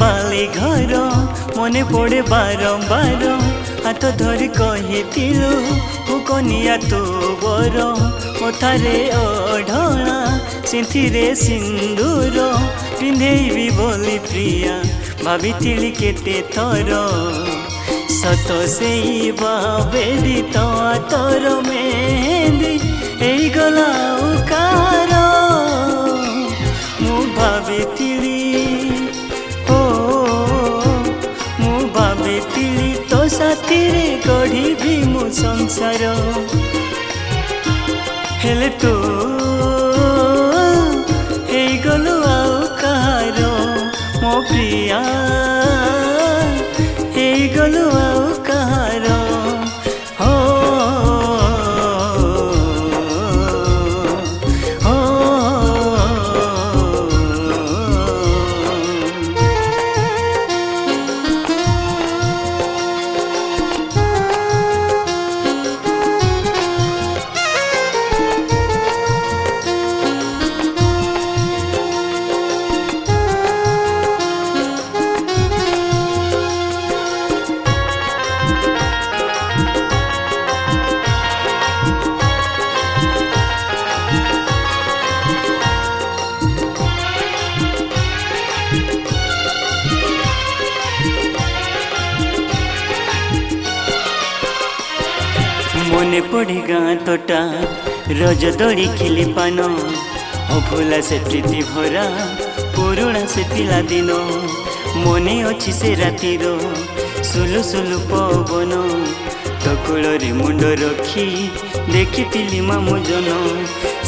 बाली घर मने पड़े बारंबार हाथ धरी कहिथिलु कनिया तो बर मथारे ओढ़णा सिंथिरे सिंदूर पिंधेबी बोली प्रिया भाभी केते थर सत से बेदी तो तोर मेहंदी एई गला कार मु भाभी मु भाभी तो साथी रे गढ़ी भी मु संसार हेले तू एई गलु आउ कार मो प्रिया एई गलु आउ कार हो मने पड़ी गाँ तोटा रज दड़ी खिली पान अभुला से प्रीति भरा पुरुणा से पिला दिन मने अच्छी से रातिर सुलु सुलु पवन तकुल मुंड रखी देखी मामु जन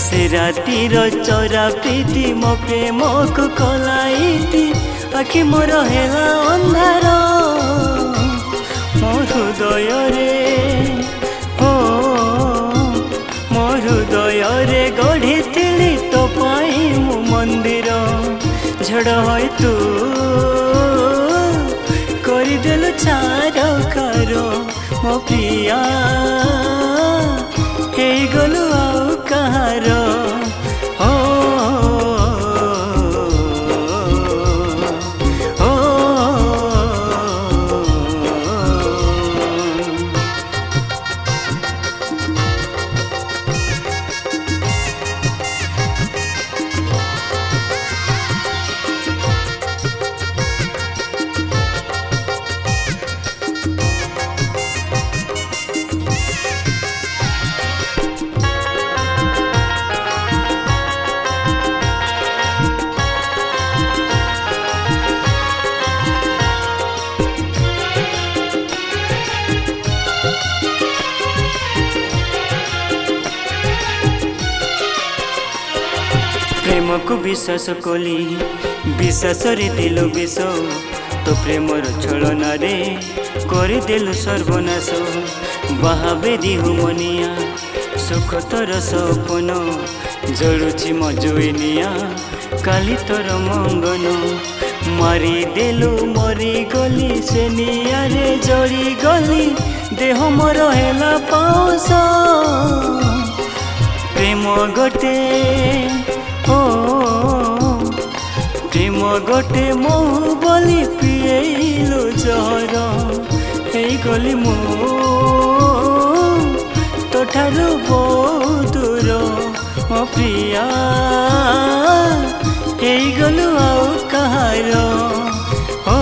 से रातिर चरा प्रीति मो प्रेम को कलाई आखि मोर हेला अंधार मो हृदय रे हृदय रे गढ़ी तो पाई मु मंदिर झड़ है तू करदेलु चार कार मो प्रिया हे गलु आउ कहार प्रेम को विश्वास कली विश्वास रे दिल विष तो प्रेमर छलना रे करदेलु सर्वनाश बाहाबे दिहु मनिया सुख तोर सपन जलुची मजुनिया काली तोर मंगन मारी देलु मरी गली से निया रे जड़ी गली देह मोर हेला पाउस प्रेम गोटे प्रेम गोटे मो बोली पिएलु जहर हे गली मो तोठारु बहुत दूर मो प्रिया हे गलु आउ कहार हो